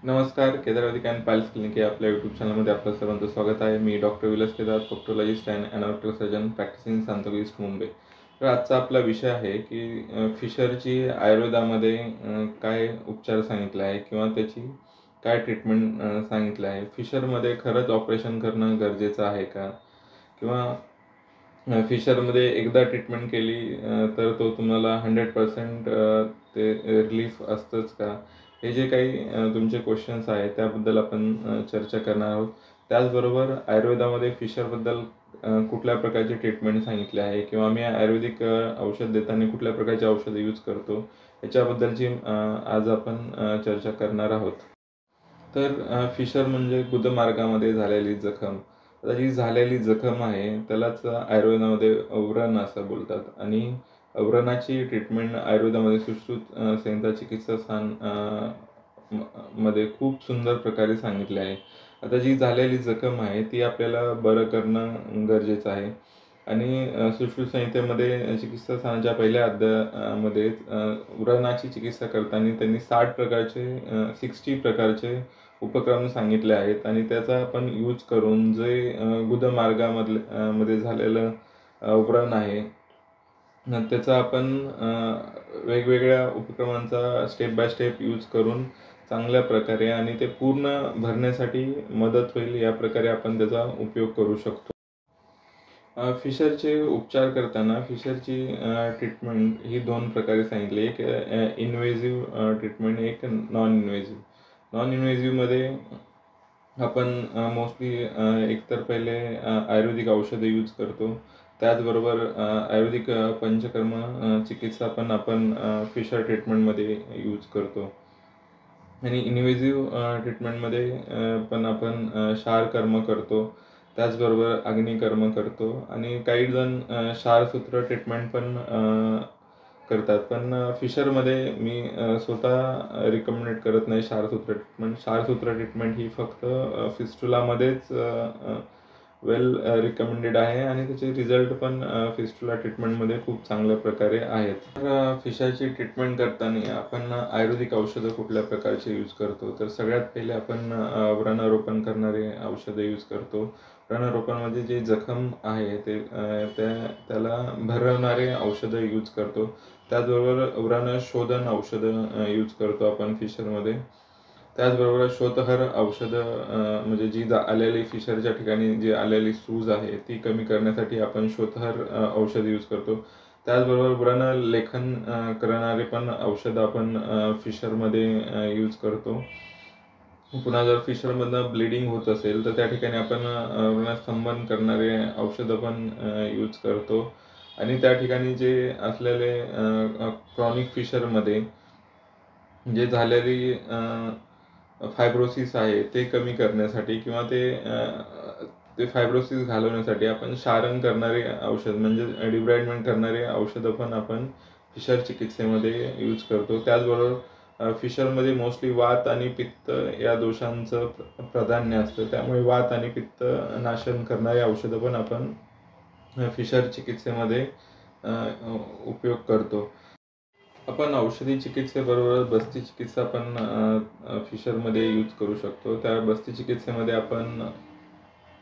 नमस्कार, केदारवैदिक and piles clinic या आपल्या यूट्यूब चॅनलमध्ये आपलं सर्वांचं स्वागत आहे. मी doctor Vilas Kedar, proctologist and anatomic surgeon practising Santacruz east Mumbai. तर आजचा आपला विषय आहे की फिशरची आयुर्वेदामध्ये काय उपचार सांगितले आहे किंवा त्याची काय ट्रीटमेंट सांगितलं आहे. फिशरमध्ये खरंच ऑपरेशन करणं गरजेचं आहे का? किंवा फिशरमध्ये एकदा ट्रीटमेंट केली तर तो तुम्हाला 100% ते रिलीफ असतंच का? हे जे काही तुमचे क्वेश्चन्स आहेत त्याबद्दल आपण चर्चा करणार आहोत. त्याचबरोबर आयुर्वेदामध्ये फिशरबद्दल कुठल्या प्रकारचे ट्रीटमेंट सांगितले आहे किंवा आम्ही आयुर्वेदिक औषध देताना कुठल्या प्रकारचे औषधं यूज करतो याच्याबद्दलची आज आपण चर्चा करणार आहोत. तर फिशर म्हणजे गुदमार्गामध्ये झालेली जखम. आता जी झालेली जखम आहे त्यालाच आयुर्वेदामध्ये व्रण असं बोलतात आणि व्रणाची ट्रीटमेंट आयुर्वेदामध्ये सुश्रुत संहिता चिकित्सा स्थान मध्ये खूप सुंदर प्रकारे सांगितले आहे. आता जी झालेली जखम आहे ती आपल्याला बरं करणं गरजेचं आहे आणि सुश्रुत संहितेमध्ये चिकित्सा स्थानाच्या पहिल्या अध्यायामध्ये व्रणाची चिकित्सा करताना त्यांनी 60 प्रकारचे उपक्रम सांगितले आहेत आणि त्याचा आपण यूज करून जे मध्ये झालेलं व्रण आहे त्याचा आपण वेगवेगळ्या उपक्रमांचा स्टेप बाय स्टेप यूज करून चांगल्या प्रकारे आणि ते पूर्ण भरण्यासाठी मदत होईल या प्रकारे आपण त्याचा उपयोग करू शकतो. फिशरचे उपचार करताना फिशरची ट्रीटमेंट ही 2 प्रकारे सांगितली. एक इन्व्हेजिव्ह ट्रीटमेंट, एक नॉन इन्व्हेजिव्ह. नॉन इन्व्हेजिव्हमध्ये आपण मोस्टली एकतर पहिले आयुर्वेदिक औषधं यूज करतो. त्याचबरोबर आयुर्वेदिक पंचकर्म चिकित्सा पण आपण फिशर ट्रीटमेंटमध्ये यूज करतो आणि इन्व्हेजिव्ह ट्रीटमेंटमध्ये पण आपण क्षारकर्म करतो. त्याचबरोबर अग्निकर्म करतो आणि काही जण क्षारसूत्र ट्रीटमेंट पण करतात. पण फिशरमध्ये मी स्वतः रिकमेंडेड करत नाही क्षारसूत्र ट्रीटमेंट. क्षारसूत्र ट्रीटमेंट ही फक्त फिस्टुलामध्येच वेल रिकमेंडेड आहे आणि त्याचे रिझल्ट पण फिस्टुला ट्रीटमेंटमध्ये खूप चांगल्या प्रकारे आहेत. तर फिशरची ट्रीटमेंट करताना आपण आयुर्वेदिक औषधं कुठल्या प्रकारचे यूज करतो? तर सगळ्यात पहिले आपण व्रणरोपण करणारे औषधं यूज करतो. व्रणरोपणमध्ये जे जखम आहे त्याला भरवणारे औषधं यूज करतो. त्याचबरोबर व्रणशोधन औषधं यूज करतो आपण फिशरमध्ये. त्याचबरोबर श्वेतहर औषधं म्हणजे जी आलेली फिशरच्या ठिकाणी जी आलेली सूज आहे ती कमी करण्यासाठी आपण श्वेतहर औषध यूज करतो. त्याचबरोबर व्रणलेखन करणारे पण औषधं आपण फिशरमध्ये यूज करतो. पुन्हा जर फिशरमधनं ब्लिडिंग होत असेल तर त्या ठिकाणी आपण व्रणस्तंभन करणारे औषधं पण यूज करतो आणि त्या ठिकाणी जे असलेले क्रॉनिक फिशरमध्ये जे झालेली फायब्रोसिस आहे ते कमी करण्यासाठी किंवा ते फायब्रोसिस घालवण्यासाठी आपण क्षारण करणारे औषध म्हणजे डिब्राइडमेंट करणारे औषधं पण आपण फिशर चिकित्सेमध्ये यूज करतो. त्याचबरोबर फिशरमध्ये मोस्टली वात आणि पित्त या दोषांचं प्राधान्य असतं. त्यामुळे वात आणि पित्त नाशन करणारे औषधं पण आपण फिशर चिकित्सेमध्ये उपयोग करतो. आपण औषधी चिकित्सेबरोबर बस्ती चिकित्सा पण फिशरमध्ये यूज करू शकतो. त्या बस्ती चिकित्सेमध्ये आपण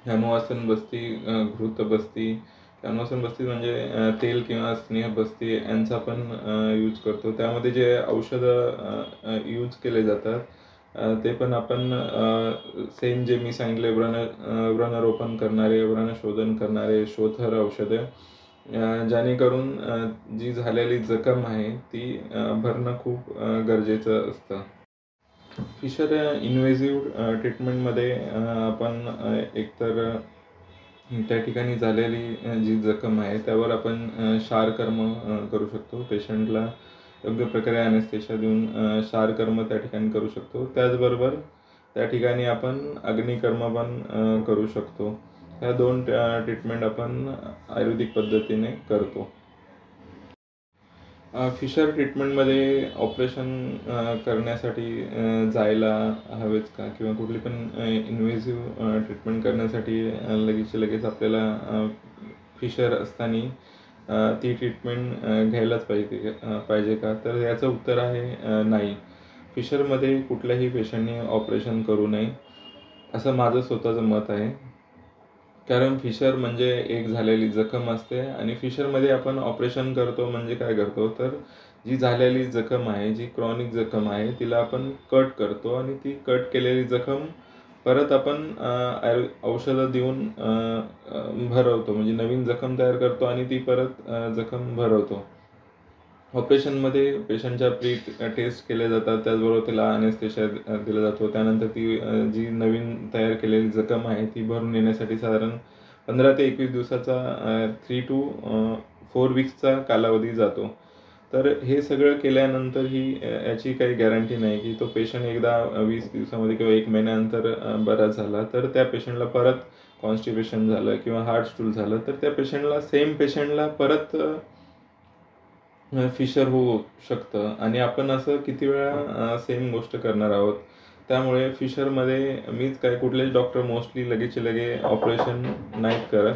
अनुवासन बस्ती, घृत बस्ती, अनुवासन बस्ती म्हणजे तेल किंवा स्नेह बस्ती यांचा पण यूज करतो. त्यामध्ये जे औषधं यूज केले जातात ते पण आपण सेम जे मी सांगितले व्रणरोपण करणारे, व्रणशोधन करणारे श्वेतहर औषधं जेणेकरून जी झालेली जखम आहे ती भरणं खूप गरजेचं असतं. फिशर इन्व्हेजिव्ह ट्रीटमेंटमध्ये आपण एकतर त्या ठिकाणी झालेली जी जखम आहे त्यावर आपण क्षारकर्म करू शकतो. पेशंटला योग्य प्रकारे ॲनेस्थेशिया देऊन क्षारकर्म त्या ठिकाणी करू शकतो. त्याचबरोबर त्या ठिकाणी आपण अग्निकर्म पण करू शकतो. ह्या 2 ट्रीटमेंट आपण आयुर्वेदिक पद्धतीने करतो. फिशर ट्रीटमेंटमध्ये ऑपरेशन करण्यासाठी जायला हवेच का? किंवा कुठली पण इन्व्हेजिव्ह ट्रीटमेंट करण्यासाठी लगेच आपल्याला फिशर असताना ती ट्रीटमेंट घ्यायलाच पाहिजे का? तर याचं उत्तर आहे नाही. फिशरमध्ये कुठल्याही पेशंटने ऑपरेशन करू नये असं माझं स्वतःचं मत आहे. कारण फिशर म्हणजे एक झालेली जखम असते आणि फिशरमध्ये आपण ऑपरेशन करतो म्हणजे काय करतो, तर जी झालेली जखम आहे, जी क्रॉनिक जखम आहे, तिला आपण कट करतो आणि ती कट केलेली जखम परत आपण औषधं देऊन भरवतो. म्हणजे नवीन जखम तयार करतो आणि ती परत जखम भरवतो. ऑपरेशनमध्ये पेशंटच्या टेस्ट केल्या जातात. त्याचबरोबर त्याला ॲनेस्थेशिया दिला जातो. त्यानंतर ती जी नवीन तयार केलेली जखम आहे ती भरून येण्यासाठी साधारण 15 ते 21 दिवसाचा 3 टू 4 वीक्सचा कालावधी जातो. तर हे सगळं केल्यानंतरही याची काही गॅरंटी नाही की तो पेशंट एकदा 20 दिवसामध्ये किंवा 1 महिन्यानंतर बरा झाला, तर त्या पेशंटला परत कॉन्स्टिपेशन झालं किंवा हार्ट स्टूल झालं, तर त्या पेशंटला परत फिशर होऊ शकतं आणि आपण असं किती वेळा सेम गोष्ट करणार आहोत. त्यामुळे फिशरमध्ये मीच काय कुठलेच डॉक्टर मोस्टली लगेचच्या लगे ऑपरेशन नाहीत करत.